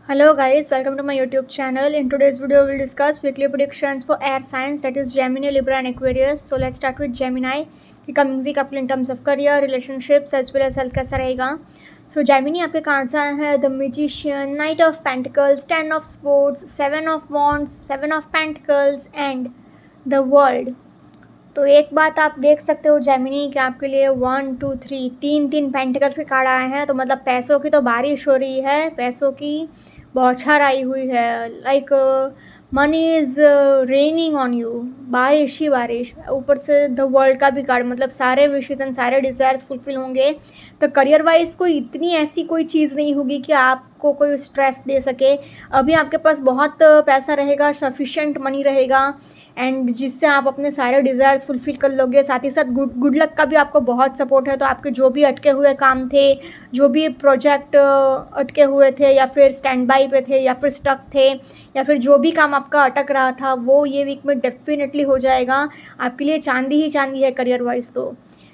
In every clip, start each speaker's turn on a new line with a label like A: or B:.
A: Hello guys, welcome to my YouTube channel. In today's video, we'll discuss weekly predictions for air signs, that is Gemini, Libra and Aquarius. So let's start with Gemini. कि coming week आपके in terms of career, relationships as well as health कैसा रहेगा. So Gemini आपके cards आए हैं the magician, knight of pentacles, 10 of sports, 7 of wands, 7 of pentacles and the world. तो एक बात आप देख सकते हो जेमिनी कि आपके लिए 1 2 3 तीन पेंटिकल्स के कार्ड आए हैं. तो मतलब पैसों की तो बारिश हो रही है, पैसों की बौछार आई हुई है. Like money is raining on you, बारिश ही बारिश. ऊपर से द वर्ल्ड का भी कार्ड, मतलब सारे विशेष एंड सारे डिज़ायर्स फुलफिल होंगे. तो करियर वाइज कोई इतनी ऐसी कोई चीज़ नहीं होगी कि आपको कोई स्ट्रेस दे सके. अभी आपके पास बहुत पैसा रहेगा, सफिशेंट मनी रहेगा एंड जिससे आप अपने सारे डिज़ायर्स फुलफिल कर लोगे. साथ ही साथ गुड लक का भी आपको बहुत सपोर्ट है. तो आपके जो भी अटके हुए काम थे, जो भी प्रोजेक्ट अटके हुए थे या फिर स्टैंड बाई पे थे या फिर स्टक थे या फिर जो भी काम आपका अटक रहा था वो ये वीक में डेफिनेटली हो जाएगा. आपके लिए चांदी ही चांदी है करियर वाइज. तो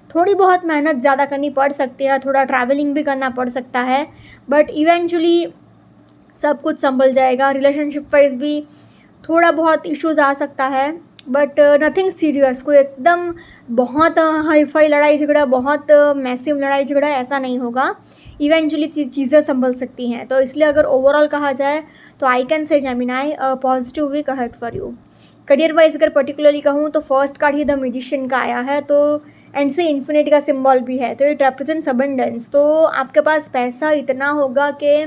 A: थोड़ी बहुत मेहनत ज़्यादा करनी पड़ सकती है, थोड़ा ट्रैवलिंग भी करना पड़ सकता है, बट इवेंचुअली सब कुछ संभल जाएगा. रिलेशनशिप वाइज भी थोड़ा बहुत इश्यूज आ सकता है, बट नथिंग सीरियस. कोई एकदम बहुत हाई फाई लड़ाई झगड़ा, बहुत मैसिव लड़ाई झगड़ा ऐसा नहीं होगा. इवेंचुअली चीज़ें संभल सकती हैं. तो इसलिए अगर ओवरऑल कहा जाए तो I can say Gemini positive week ahead for you. Career wise अगर पर्टिकुलरली कहूँ तो फर्स्ट कार्ड ही द मैजिशियन का आया है, तो एंड से इन्फिनिटी का सिंबल भी है. तो इट रिप्रेजेंट्स अबंडेंस. तो आपके पास पैसा इतना होगा कि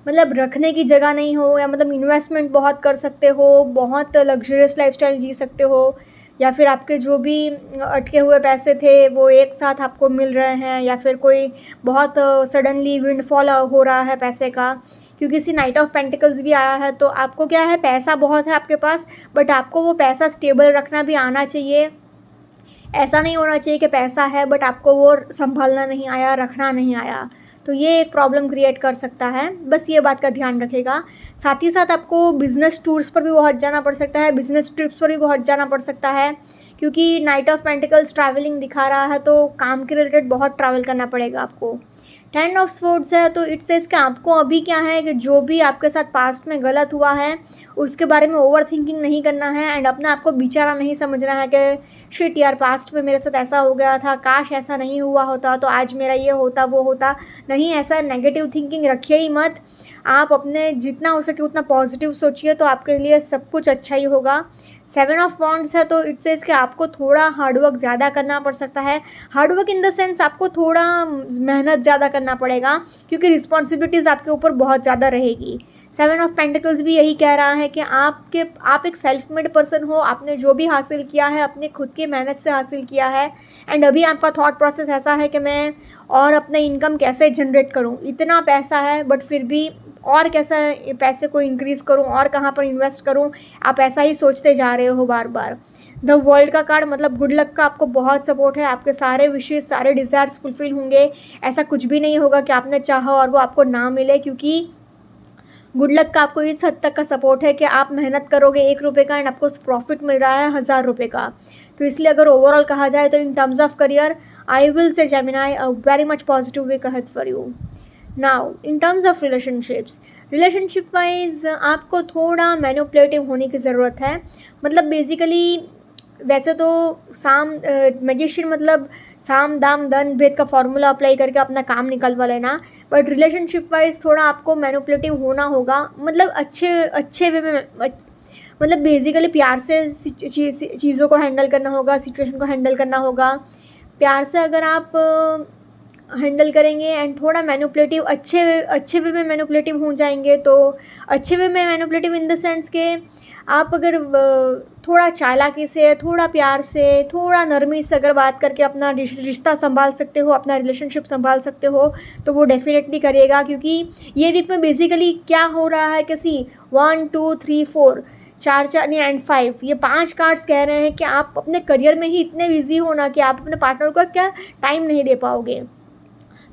A: मतलब रखने की जगह नहीं हो, या मतलब इन्वेस्टमेंट बहुत कर सकते हो, बहुत लग्जरियस लाइफस्टाइल जी सकते हो, या फिर आपके जो भी अटके हुए पैसे थे वो एक साथ आपको मिल रहे हैं, या फिर कोई बहुत सडनली विंडफॉल हो रहा है पैसे का. क्योंकि इसी नाइट ऑफ पेंटिकल्स भी आया है. तो आपको क्या है, पैसा बहुत है आपके पास, बट आपको वो पैसा स्टेबल रखना भी आना चाहिए. ऐसा नहीं होना चाहिए कि पैसा है बट आपको वो संभालना नहीं आया, रखना नहीं आया. तो ये एक प्रॉब्लम क्रिएट कर सकता है. बस ये बात का ध्यान रखेगा. साथ ही साथ आपको बिजनेस टूर्स पर भी बहुत जाना पड़ सकता है, बिजनेस ट्रिप्स पर भी बहुत जाना पड़ सकता है, क्योंकि नाइट ऑफ पेंटिकल्स ट्रैवलिंग दिखा रहा है. तो काम के रिलेटेड बहुत ट्रैवल करना पड़ेगा आपको. 10 ऑफ स्वॉर्ड्स है, तो इट सेज कि आपको अभी क्या है कि जो भी आपके साथ पास्ट में गलत हुआ है उसके बारे में ओवर थिंकिंग नहीं करना है एंड अपने आप को बेचारा नहीं समझना है कि शिट यार पास्ट में मेरे साथ ऐसा हो गया था, काश ऐसा नहीं हुआ होता तो आज मेरा ये होता वो होता. नहीं, ऐसा नेगेटिव थिंकिंग रखिए ही मत. आप अपने जितना हो सके उतना पॉजिटिव सोचिए, तो आपके लिए सब कुछ अच्छा ही होगा. 7 ऑफ वॉन्ड्स है, तो इट सेज कि आपको थोड़ा हार्डवर्क ज़्यादा करना पड़ सकता है. हार्डवर्क इन द सेंस आपको थोड़ा मेहनत ज़्यादा करना पड़ेगा, क्योंकि रिस्पॉन्सिबिलिटीज़ आपके ऊपर बहुत ज़्यादा रहेगी. 7 ऑफ पेंटिकल्स भी यही कह रहा है कि आप एक सेल्फ मेड पर्सन हो. आपने जो भी हासिल किया है अपने खुद की मेहनत से हासिल किया है एंड अभी आपका थॉट प्रोसेस ऐसा है कि मैं और अपने इनकम कैसे जनरेट करूं. इतना पैसा है बट फिर भी और कैसे पैसे को इंक्रीज़ करूं और कहाँ पर इन्वेस्ट करूं, आप ऐसा ही सोचते जा रहे हो बार बार. द वर्ल्ड का कार्ड मतलब गुड लक का आपको बहुत सपोर्ट है. आपके सारे विशेष, सारे डिज़ायर्स फुलफिल होंगे. ऐसा कुछ भी नहीं होगा कि आपने चाहा और वो आपको ना मिले, क्योंकि गुड लक का आपको इस हद तक का सपोर्ट है कि आप मेहनत करोगे 1 रुपये का एंड आपको प्रॉफिट मिल रहा है 1000 रुपये का. तो इसलिए अगर ओवरऑल कहा जाए तो in terms of career I will say Gemini a very much positive week ahead for you. Now in terms of relationship wise आपको थोड़ा मैनिपुलेटिव होने की ज़रूरत है. मतलब बेसिकली वैसे तो मैजिशियन मतलब साम दाम दन भेद का फॉर्मूला अप्लाई करके अपना काम निकलवा लेना, बट रिलेशनशिप वाइज थोड़ा आपको मैनिपुलेटिव होना होगा. मतलब अच्छे वे में, मतलब बेसिकली प्यार से चीज़ों को हैंडल करना होगा, सिचुएशन को हैंडल करना होगा. प्यार से अगर आप हैंडल करेंगे एंड थोड़ा मैनिपुलेटिव, अच्छे वे में मैनिपुलेटिव हो जाएंगे. तो अच्छे वे में मैनिपुलेटिव इन द सेंस के आप अगर थोड़ा चालाकी से, थोड़ा प्यार से, थोड़ा नरमी से अगर बात करके अपना रिश्ता संभाल सकते हो, अपना रिलेशनशिप संभाल सकते हो, तो वो डेफिनेटली करिएगा. क्योंकि ये वीक में बेसिकली क्या हो रहा है, किसी 1 2 3 4 4 नहीं एंड 5, ये 5 कार्ड्स कह रहे हैं कि आप अपने करियर में ही इतने बिजी हो ना कि आप अपने पार्टनर को क्या टाइम नहीं दे पाओगे.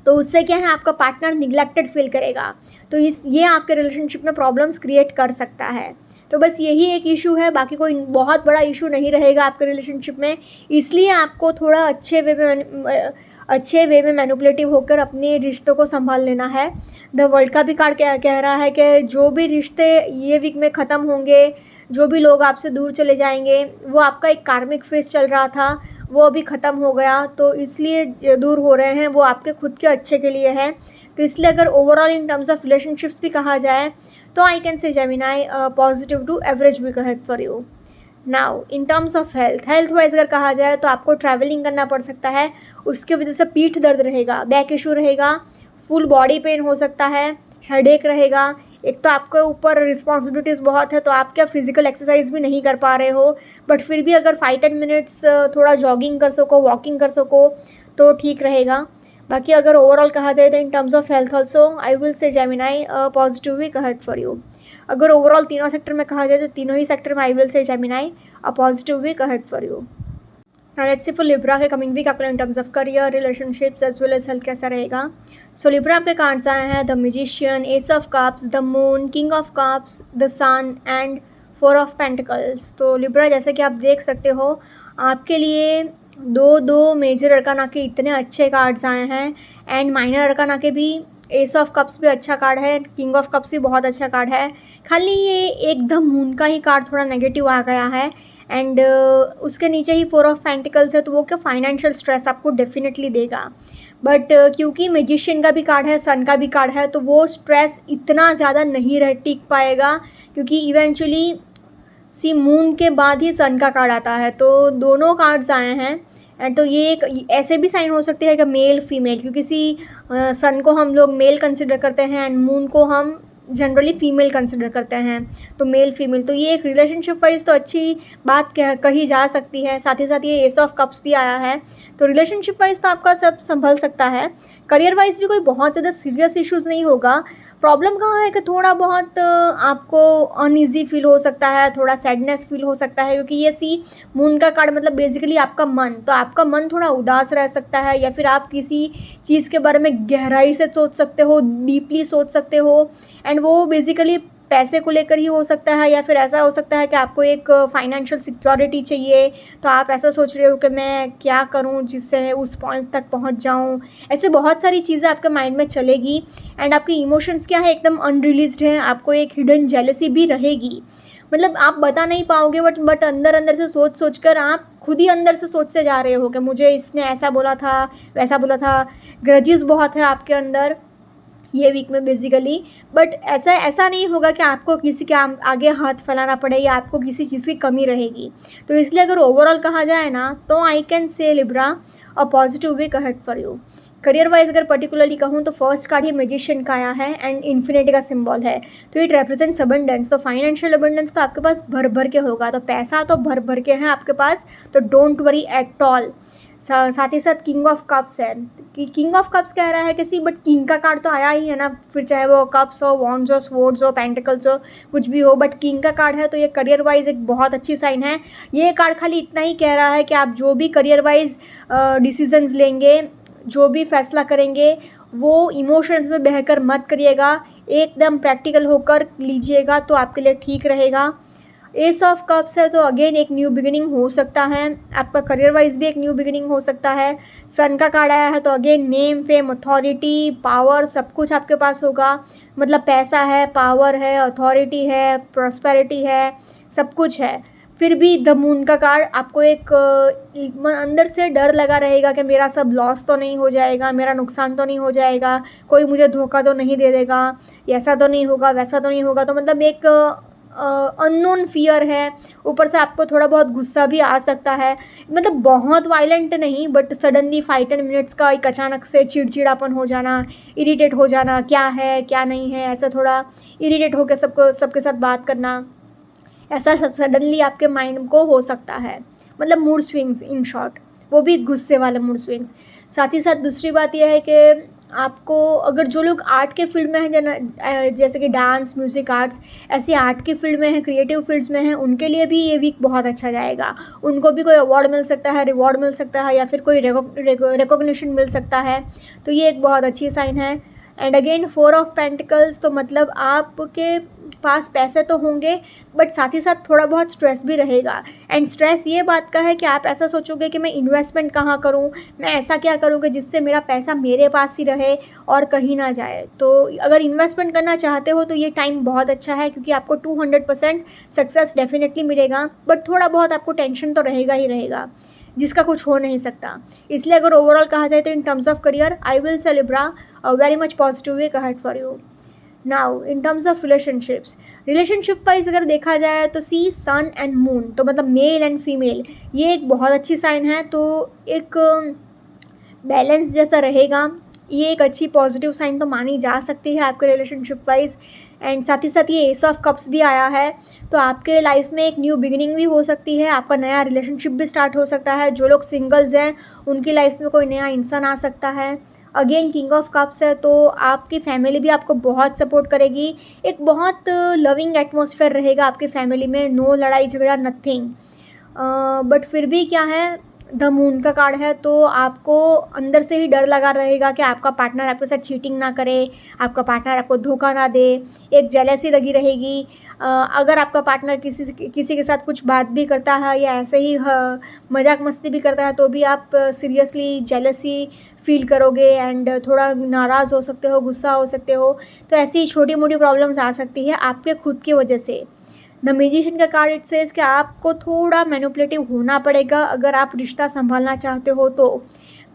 A: तो उससे क्या है, आपका पार्टनर निगलेक्टेड फील करेगा. तो ये आपके रिलेशनशिप में प्रॉब्लम्स क्रिएट कर सकता है. तो बस यही एक इशू है, बाकी कोई बहुत बड़ा इशू नहीं रहेगा आपके रिलेशनशिप में. इसलिए आपको थोड़ा अच्छे वे में अच्छे वे में मैनिपुलेटिव होकर अपने रिश्तों को संभाल लेना है। द वर्ल्ड का भी कार्ड क्या कह रहा है कि जो भी रिश्ते ये वीक में ख़त्म होंगे, जो भी लोग आपसे दूर चले जाएंगे, वो आपका एक कार्मिक फेज चल रहा था, वो अभी ख़त्म हो गया, तो इसलिए दूर हो रहे हैं, वो आपके खुद के अच्छे के लिए है। तो इसलिए अगर overall in terms of relationships भी कहा जाए तो I can say Gemini positive to average week ahead for you. Now in terms of health wise अगर कहा जाए तो आपको ट्रैवलिंग करना पड़ सकता है, उसकी वजह से पीठ दर्द रहेगा, बैक इशू रहेगा, फुल बॉडी पेन हो सकता है, हेडेक रहेगा। एक तो आपके ऊपर रिस्पॉन्सिबिलिटीज़ बहुत है, तो आप क्या फिजिकल एक्सरसाइज भी नहीं कर पा रहे हो, बट फिर भी अगर 5-10 मिनट्स थोड़ा जॉगिंग कर सको, वॉकिंग कर सको तो ठीक रहेगा। बाकी अगर ओवरऑल कहा जाए तो in terms of health also I will say Gemini positive week ahead for you. अगर ओवरऑल तीनों सेक्टर में कहा जाए तो तीनों ही सेक्टर में I will say Gemini positive week ahead for you. Let's see for Libra के कमिंग वीक आपका in terms of career, relationships as well as health कैसा रहेगा। सो लिब्रा आपके कार्ड्स आए हैं the magician, ace of cups, the moon, king of cups, the sun and 4 of pentacles. तो Libra जैसे कि आप देख सकते हो आपके लिए दो मेजर अरकाना के इतने अच्छे कार्ड्स आए हैं, एंड माइनर अरकाना के भी एस ऑफ कप्स भी अच्छा कार्ड है, किंग ऑफ कप्स भी बहुत अच्छा कार्ड है। खाली ये एकदम मून का ही कार्ड थोड़ा नेगेटिव आ गया है, एंड उसके नीचे ही 4 ऑफ पेंटिकल्स है, तो वो क्या फाइनेंशियल स्ट्रेस आपको डेफिनेटली देगा। बट क्योंकि मैजिशियन का भी कार्ड है, सन का भी कार्ड है, तो वो स्ट्रेस इतना ज़्यादा नहीं टिक पाएगा, क्योंकि इवेंचुअली सी मून के बाद ही सन का कार्ड आता है, तो दोनों कार्ड्स आए हैं। एंड तो ये एक ऐसे भी साइन हो सकते हैं कि मेल फीमेल, क्योंकि सन को हम लोग मेल कंसिडर करते हैं एंड मून को हम जनरली फीमेल कंसिडर करते हैं, तो मेल फीमेल, तो ये एक रिलेशनशिप वाइज तो अच्छी बात कही जा सकती है। साथ ही साथ ये एस ऑफ कप्स भी आया है, तो रिलेशनशिप वाइज तो आपका सब संभल सकता है। करियर वाइज भी कोई बहुत ज़्यादा सीरियस इश्यूज़ नहीं होगा। प्रॉब्लम कहाँ है कि थोड़ा बहुत आपको अनईजी फील हो सकता है, थोड़ा सैडनेस फील हो सकता है, क्योंकि ये सी मून का कार्ड मतलब बेसिकली आपका मन, तो आपका मन थोड़ा उदास रह सकता है, या फिर आप किसी चीज़ के बारे में गहराई से सोच सकते हो, डीपली सोच सकते हो, एंड वो बेसिकली पैसे को लेकर ही हो सकता है, या फिर ऐसा हो सकता है कि आपको एक फाइनेंशियल सिक्योरिटी चाहिए, तो आप ऐसा सोच रहे हो कि मैं क्या करूं जिससे उस पॉइंट तक पहुंच जाऊं। ऐसे बहुत सारी चीज़ें आपके माइंड में चलेगी, एंड आपके इमोशंस क्या है एकदम अनरिलीज्ड हैं, आपको एक हिडन जेलसी भी रहेगी, मतलब आप बता नहीं पाओगे, बट अंदर अंदर से सोच कर आप खुद ही अंदर से सोचते जा रहे हो कि मुझे इसने ऐसा बोला था, वैसा बोला था। ग्रजेस बहुत है आपके अंदर ये वीक में बेसिकली, बट ऐसा नहीं होगा कि आपको किसी के आगे हाथ फैलाना पड़े या आपको किसी चीज़ की कमी रहेगी। तो इसलिए अगर ओवरऑल कहा जाए ना तो I can say Libra a positive week ahead for you. Career wise अगर पर्टिकुलरली कहूँ तो फर्स्ट कार्ड ही मैजिशियन का आया है एंड इन्फिनिटी का सिंबल है, तो इट रिप्रेजेंट्स अबंडेंस। तो फाइनेंशियल अबंडेंस तो आपके पास भर भर के होगा, तो पैसा तो भर भर के है आपके पास, तो डोंट वरी एट ऑल। साथ ही साथ किंग ऑफ कप्स है, किंग ऑफ कप्स कह रहा है किसी, बट किंग का कार्ड तो आया ही है ना, फिर चाहे वो कप्स हो, वॉन्ड्स हो, स्वॉर्ड्स हो, पेंटिकल्स हो, कुछ भी हो, बट किंग का कार्ड है, तो ये करियर वाइज एक बहुत अच्छी साइन है। ये कार्ड खाली इतना ही कह रहा है कि आप जो भी करियर वाइज डिसीजंस लेंगे, जो भी फैसला करेंगे, वो इमोशंस में बहकर मत करिएगा, एकदम प्रैक्टिकल होकर लीजिएगा, तो आपके लिए ठीक रहेगा। एस ऑफ कप्स है, तो अगेन एक न्यू बिगिनिंग हो सकता है, आपका करियर वाइज भी एक न्यू बिगिनिंग हो सकता है। सन का कार्ड आया है, तो again name, fame, authority, power सब कुछ आपके पास होगा, मतलब पैसा है, पावर है, अथॉरिटी है, प्रॉस्पेरिटी है, सब कुछ है। फिर भी द मून का कार्ड आपको एक अंदर से डर लगा रहेगा कि मेरा सब लॉस तो नहीं हो जाएगा, मेरा नुकसान तो नहीं हो जाएगा, कोई मुझे धोखा तो नहीं दे देगा, ऐसा तो नहीं होगा, वैसा तो नहीं होगा, तो मतलब एक अननोन फियर है। ऊपर से आपको थोड़ा बहुत गुस्सा भी आ सकता है, मतलब बहुत वायलेंट नहीं, बट सडनली 5-10 मिनट्स का एक अचानक से चिड़चिड़ापन हो जाना, इरिटेट हो जाना, क्या है क्या नहीं है, ऐसा थोड़ा इरिटेट होकर सबके साथ बात करना, ऐसा सडनली आपके माइंड को हो सकता है, मतलब मूड स्विंग्स इन शॉर्ट, वो भी गुस्से वाले मूड स्विंग्स। साथ ही साथ दूसरी बात यह है कि आपको अगर जो लोग आर्ट के फील्ड में हैं, जैसे कि डांस, म्यूज़िक, आर्ट्स, ऐसी आर्ट की फील्ड में हैं, क्रिएटिव फील्ड्स में हैं, उनके लिए भी ये वीक बहुत अच्छा जाएगा। उनको भी कोई अवार्ड मिल सकता है, रिवॉर्ड मिल सकता है, या फिर कोई रिकॉग्निशन मिल सकता है, तो ये एक बहुत अच्छी साइन है। एंड अगेन 4 ऑफ पेंटिकल्स, तो मतलब आपके पास पैसे तो होंगे बट साथ ही साथ थोड़ा बहुत स्ट्रेस भी रहेगा। एंड स्ट्रेस ये बात का है कि आप ऐसा सोचोगे कि मैं इन्वेस्टमेंट कहाँ करूँ, मैं ऐसा क्या करूँ कि जिससे मेरा पैसा मेरे पास ही रहे और कहीं ना जाए। तो अगर इन्वेस्टमेंट करना चाहते हो तो ये टाइम बहुत अच्छा है, क्योंकि आपको 200% सक्सेस डेफिनेटली मिलेगा, बट थोड़ा बहुत आपको टेंशन तो रहेगा ही रहेगा, जिसका कुछ हो नहीं सकता। इसलिए अगर ओवरऑल कहा जाए तो in terms of career I will say Libra very much positive week ahead for you. Now in terms of relationship wise अगर देखा जाए तो सी सन एंड मून, तो मतलब मेल एंड फीमेल, ये एक बहुत अच्छी साइन है। तो एक बैलेंस जैसा रहेगा, ये एक अच्छी पॉजिटिव साइन तो मानी जा सकती है आपके रिलेशनशिप वाइज। एंड साथ ही साथ ये एस ऑफ कप्स भी आया है, तो आपके लाइफ में एक न्यू बिगिनिंग भी हो सकती है, आपका नया रिलेशनशिप भी स्टार्ट हो सकता है। जो लोग सिंगल्स हैं उनकी लाइफ में कोई नया इंसान आ सकता है। अगेन किंग ऑफ कप्स है, तो आपकी फैमिली भी आपको बहुत सपोर्ट करेगी, एक बहुत लविंग एटमॉस्फेयर रहेगा आपकी फैमिली में, नो लड़ाई झगड़ा नथिंग। बट फिर भी क्या है, द मून का कार्ड है, तो आपको अंदर से ही डर लगा रहेगा कि आपका पार्टनर आपके साथ चीटिंग ना करे, आपका पार्टनर आपको धोखा ना दे, एक जेलसी लगी रहेगी। अगर आपका पार्टनर किसी के साथ कुछ बात भी करता है या ऐसे ही मजाक मस्ती भी करता है तो भी आप सीरियसली जेलसी फील करोगे एंड थोड़ा नाराज़ हो सकते हो, गुस्सा हो सकते हो। तो ऐसी छोटी मोटी प्रॉब्लम्स आ सकती है आपके खुद की वजह से। द म्यूजिशियन का कार्ड इट सेज कि आपको थोड़ा मैनिपुलेटिव होना पड़ेगा अगर आप रिश्ता संभालना चाहते हो तो।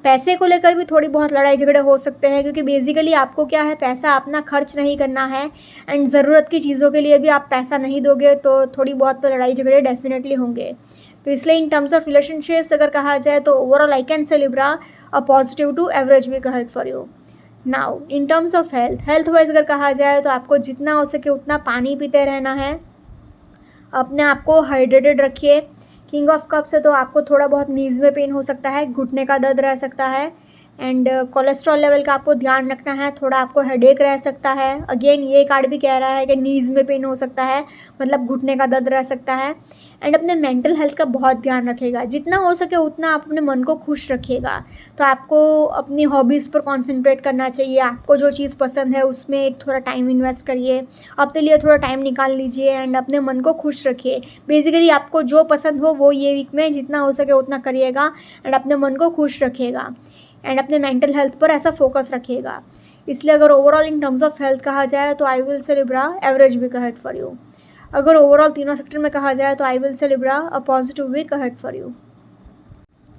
A: पैसे को लेकर भी थोड़ी बहुत लड़ाई झगड़े हो सकते हैं, क्योंकि बेसिकली आपको क्या है, पैसा अपना खर्च नहीं करना है एंड ज़रूरत की चीज़ों के लिए भी आप पैसा नहीं दोगे, तो थोड़ी बहुत तो लड़ाई झगड़े डेफिनेटली होंगे। तो इसलिए इन टर्म्स ऑफ रिलेशनशिप्स अगर कहा जाए तो overall I can say Libra a positive to average week ahead for you. Now in terms of health wise अगर कहा जाए तो आपको जितना हो सके उतना पानी पीते रहना है, अपने आप को हाइड्रेटेड रखिए। किंग ऑफ कप्स है, तो आपको थोड़ा बहुत नीज़ में पेन हो सकता है, घुटने का दर्द रह सकता है एंड कोलेस्ट्रॉल लेवल का आपको ध्यान रखना है, थोड़ा आपको हेडेक रह सकता है। अगेन ये कार्ड भी कह रहा है कि नीज़ में पेन हो सकता है, मतलब घुटने का दर्द रह सकता है। एंड अपने मेंटल हेल्थ का बहुत ध्यान रखिएगा, जितना हो सके उतना आप अपने मन को खुश रखिएगा। तो आपको अपनी हॉबीज़ पर कॉन्सेंट्रेट करना चाहिए, आपको जो चीज़ पसंद है उसमें एक थोड़ा टाइम इन्वेस्ट करिए, अपने लिए थोड़ा टाइम निकाल लीजिए एंड अपने मन को खुश रखिए। बेसिकली आपको जो पसंद हो वो ये वीक में जितना हो सके उतना करिएगा एंड अपने मन को खुश रखिएगा एंड अपने मेंटल हेल्थ पर ऐसा फोकस रखिएगा। इसलिए अगर overall in terms of health कहा जाए तो I will say Libra average week ahead for you. अगर ओवरऑल तीनों सेक्टर में कहा जाए तो I will say Libra a positive week ahead for you.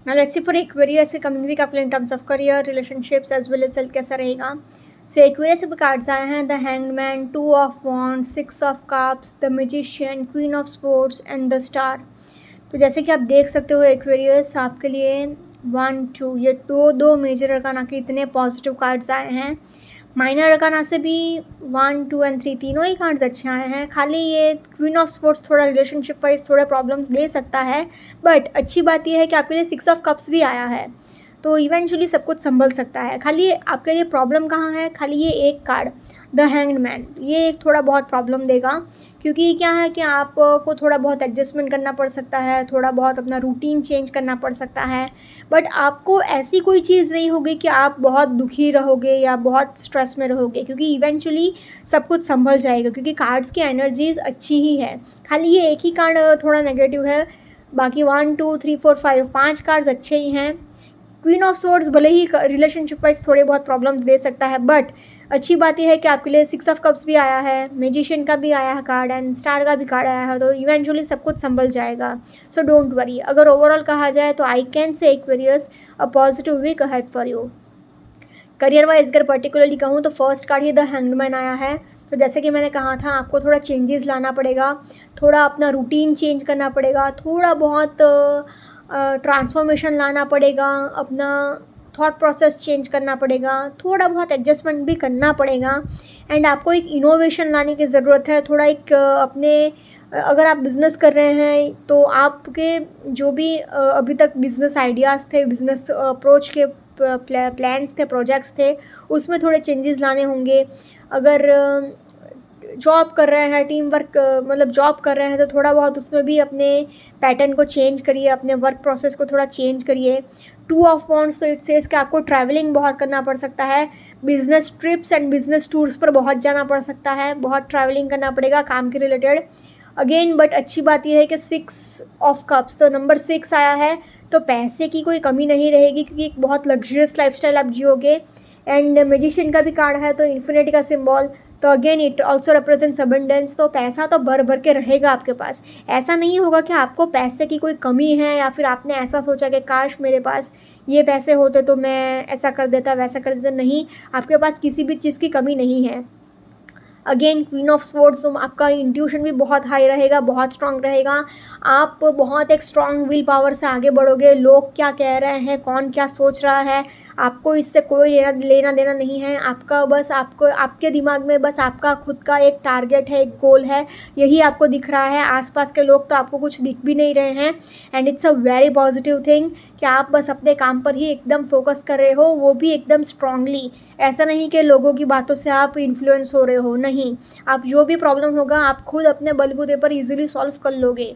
A: Now let's see for Aquarius coming week आपके in terms of career, relationships as well as health कैसा रहेगा। So Aquarius के कार्ड्स आए हैं the hangman, 2 of wands, 6 of cups, the magician, queen of swords and the star. तो जैसे कि आप देख सकते हो एक्वेरियस, आपके लिए 1 2 ये दो मेजर अरकाना के इतने पॉजिटिव कार्ड्स आए हैं। माइनर अरकाना से भी 1 2 एंड 3 तीनों ही कार्ड्स अच्छे आए हैं। खाली ये क्वीन ऑफ स्पोर्ट्स थोड़ा रिलेशनशिप वाइज थोड़ा प्रॉब्लम्स दे सकता है, बट अच्छी बात यह है कि आपके लिए 6 ऑफ कप्स भी आया है, तो इवेंचुअली सब कुछ संभल सकता है। खाली आपके लिए प्रॉब्लम कहाँ है, खाली ये एक कार्ड द हैंग्ड मैन, ये एक थोड़ा बहुत प्रॉब्लम देगा, क्योंकि क्या है कि आपको थोड़ा बहुत एडजस्टमेंट करना पड़ सकता है, थोड़ा बहुत अपना रूटीन चेंज करना पड़ सकता है। बट आपको ऐसी कोई चीज़ नहीं होगी कि आप बहुत दुखी रहोगे या बहुत स्ट्रेस में रहोगे, क्योंकि इवेंचुअली सब कुछ संभल जाएगा, क्योंकि कार्ड्स की एनर्जीज अच्छी ही है। खाली ये एक ही कार्ड थोड़ा नेगेटिव है, बाकी 1 2 3 4 5 5 कार्ड्स अच्छे ही हैं। क्वीन ऑफ स्वॉर्ड्स भले ही रिलेशनशिप वाइज थोड़े बहुत प्रॉब्लम्स दे सकता है, बट अच्छी बात यह है कि आपके लिए 6 ऑफ कप्स भी आया है, मैजिशियन का भी आया है कार्ड एंड स्टार का भी कार्ड आया है, तो इवेंचुअली सब कुछ संभल जाएगा। So don't worry. अगर ओवरऑल कहा जाए तो I can say Aquarius a positive week ahead for you. Career wise अगर पर्टिकुलरली कहूँ तो फर्स्ट कार्ड ही द हैंग्ड मैन आया है। तो जैसे कि मैंने कहा था, आपको थोड़ा चेंजेस लाना पड़ेगा, थोड़ा अपना रूटीन चेंज करना पड़ेगा, थोड़ा बहुत ट्रांसफॉर्मेशन लाना पड़ेगा, अपना थॉट प्रोसेस चेंज करना पड़ेगा, थोड़ा बहुत एडजस्टमेंट भी करना पड़ेगा एंड आपको एक इनोवेशन लाने की ज़रूरत है। थोड़ा एक अपने अगर आप बिज़नेस कर रहे हैं तो आपके जो भी अभी तक बिज़नेस आइडियाज़ थे, बिज़नेस अप्रोच के प्लान्स थे, प्रोजेक्ट्स थे, उसमें थोड़े चेंजेस लाने होंगे। अगर जॉब कर रहे हैं, टीम वर्क मतलब जॉब कर रहे हैं तो थोड़ा बहुत उसमें भी अपने पैटर्न को चेंज करिए, अपने वर्क प्रोसेस को थोड़ा चेंज करिए। टू ऑफ वॉन्ड्स, तो इट सेज कि आपको ट्रैवलिंग बहुत करना पड़ सकता है, business trips and business tours पर बहुत जाना पड़ सकता है, बहुत ट्रैवलिंग करना पड़ेगा काम के रिलेटेड अगेन। बट अच्छी बात यह है कि 6 ऑफ कप्स, तो नंबर 6 आया है, तो पैसे की कोई कमी नहीं रहेगी क्योंकि एक बहुत लग्जरियस लाइफस्टाइल आप जियोगे। एंड मैजिशियन का भी कार्ड है, तो इन्फिनिटी का सिंबल, तो again it also represents abundance, तो पैसा तो भर भर के रहेगा आपके पास। ऐसा नहीं होगा कि आपको पैसे की कोई कमी है या फिर आपने ऐसा सोचा कि काश मेरे पास ये पैसे होते तो मैं ऐसा कर देता वैसा कर देता, नहीं, आपके पास किसी भी चीज़ की कमी नहीं है। अगेन क्वीन ऑफ स्वॉर्ड्स, तो आपका इंट्यूशन भी बहुत हाई रहेगा, बहुत स्ट्रांग रहेगा, आप बहुत एक स्ट्रांग विल पावर से आगे बढ़ोगे। लोग क्या कह रहे हैं, कौन क्या सोच रहा है, आपको इससे कोई लेना देना नहीं है। आपका बस आपके दिमाग में बस आपका खुद का एक टारगेट है, एक गोल है, यही आपको दिख रहा है। आसपास के लोग तो आपको कुछ दिख भी नहीं रहे हैं। And it's a very positive thing कि आप बस अपने काम पर ही एकदम फोकस कर रहे हो, वो भी एकदम स्ट्रांगली। ऐसा नहीं कि लोगों की बातों से आप इन्फ्लुएंस हो रहे हो, नहीं, आप जो भी प्रॉब्लम होगा आप खुद अपने बलबूते पर इजीली सॉल्व कर लोगे।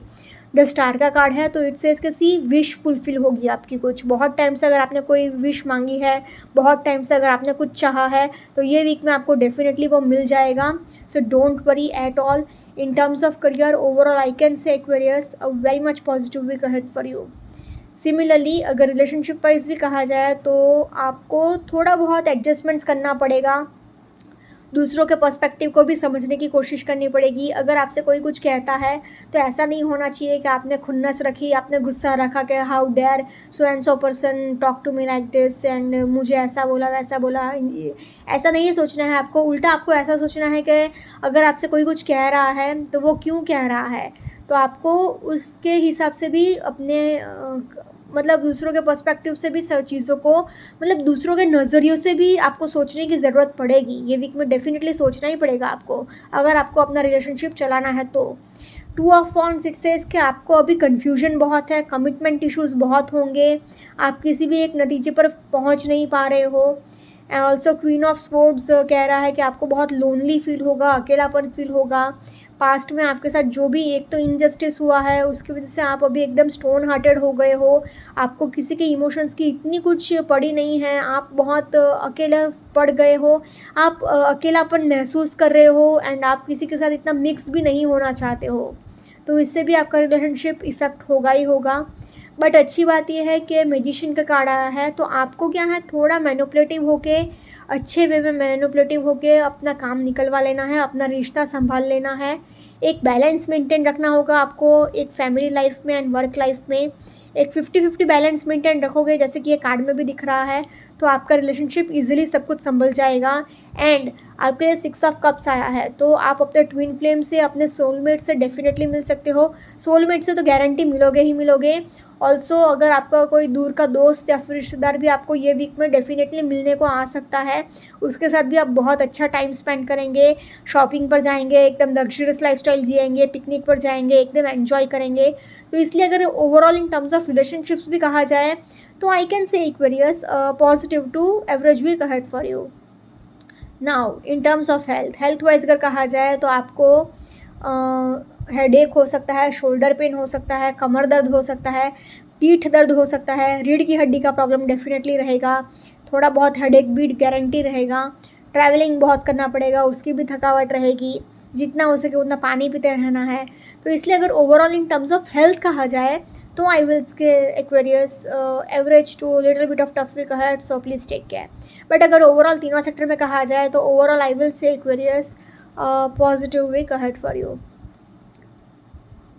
A: द स्टार का कार्ड है, तो इट सेज कि सी विश फुलफिल होगी आपकी। कुछ बहुत टाइम से अगर आपने कोई विश मांगी है, बहुत टाइम से अगर आपने कुछ चाहा है, तो ये वीक में आपको डेफिनेटली वो मिल जाएगा। So don't worry at all. In terms of career overall I can say Aquarius a very much positive week ahead for you. Similarly अगर रिलेशनशिप वाइज भी कहा जाए तो आपको थोड़ा बहुत एडजस्टमेंट्स करना पड़ेगा, दूसरों के पर्सपेक्टिव को भी समझने की कोशिश करनी पड़ेगी। अगर आपसे कोई कुछ कहता है तो ऐसा नहीं होना चाहिए कि आपने खुन्नस रखी, आपने गुस्सा रखा कि how dare so and so person talk to me like this and मुझे ऐसा बोला वैसा बोला, ऐसा नहीं सोचना है आपको। उल्टा आपको ऐसा सोचना है कि अगर आपसे कोई कुछ कह रहा है तो वो क्यों कह रहा है, तो आपको उसके हिसाब से भी अपने मतलब दूसरों के पर्सपेक्टिव से भी सब चीज़ों को, मतलब दूसरों के नज़रियों से भी आपको सोचने की ज़रूरत पड़ेगी। ये वीक में डेफिनेटली सोचना ही पड़ेगा आपको अगर आपको अपना रिलेशनशिप चलाना है तो। Two of wands it says कि आपको अभी कन्फ्यूजन बहुत है, कमिटमेंट इश्यूज़ बहुत होंगे, आप किसी भी एक नतीजे पर पहुंच नहीं पा रहे हो। And also queen of swords कह रहा है कि आपको बहुत लोनली फील होगा, अकेलापन फील होगा। पास्ट में आपके साथ जो भी एक तो इनजस्टिस हुआ है उसकी वजह से आप अभी एकदम स्टोन हार्टेड हो गए हो, आपको किसी के इमोशंस की इतनी कुछ पड़ी नहीं है, आप बहुत अकेले पड़ गए हो, आप अकेलापन महसूस कर रहे हो एंड आप किसी के साथ इतना मिक्स भी नहीं होना चाहते हो, तो इससे भी आपका रिलेशनशिप इफ़ेक्ट होगा ही होगा। बट अच्छी बात यह है कि मैजिशियन का कार्ड आया है, तो आपको क्या है थोड़ा मैनिपुलेटिव होके, अच्छे वे में मैनिपुलेटिव होके अपना काम निकलवा लेना है, अपना रिश्ता संभाल लेना है। एक बैलेंस मेंटेन रखना होगा आपको, एक फैमिली लाइफ में एंड वर्क लाइफ में एक 50-50 बैलेंस मेंटेन रखोगे, जैसे कि ये कार्ड में भी दिख रहा है, तो आपका रिलेशनशिप इजीली सब कुछ संभल जाएगा। एंड आपके लिए 6 ऑफ कप्स आया है, तो आप अपने ट्विन फ्लेम से, अपने सोलमेट से डेफिनेटली मिल सकते हो। सोलमेट से तो गारंटी मिलोगे ही मिलोगे। ऑल्सो अगर आपका कोई दूर का दोस्त या फिर रिश्तेदार भी आपको ये वीक में डेफिनेटली मिलने को आ सकता है, उसके साथ भी आप बहुत अच्छा टाइम स्पेंड करेंगे, शॉपिंग पर जाएंगे, एकदम लग्जरियस लाइफस्टाइल जिएंगे, पिकनिक पर जाएंगे, एकदम एंजॉय करेंगे। तो इसलिए अगर overall in terms of relationships भी कहा जाए तो I can say Aquarius positive to average week ahead for you. Now in terms of health wise अगर कहा जाए तो आपको हेडेक हो सकता है, शोल्डर पेन हो सकता है, कमर दर्द हो सकता है, पीठ दर्द हो सकता है, रीढ़ की हड्डी का प्रॉब्लम डेफिनेटली रहेगा, थोड़ा बहुत हेडेक भी गारंटी रहेगा। ट्रैवलिंग बहुत करना पड़ेगा, उसकी भी थकावट रहेगी, जितना हो सके उतना पानी पीते रहना है। तो इसलिए अगर overall in terms of health कहा जाए तो आई विल के Aquarius average to little bit of tough week ahead, so please take care. But अगर ओवरऑल तीनों सेक्टर में कहा जाए तो overall I will say Aquarius positive week ahead for you.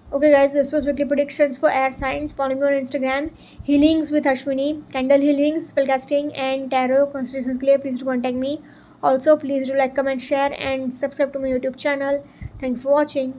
A: Okay guys, this was weekly predictions for air signs. Follow me on Instagram, healings with Ashwini, candle healings, spellcasting and tarot consultations के लिए please do contact me. Also please do like, comment, share and subscribe to my YouTube channel. Thanks for watching.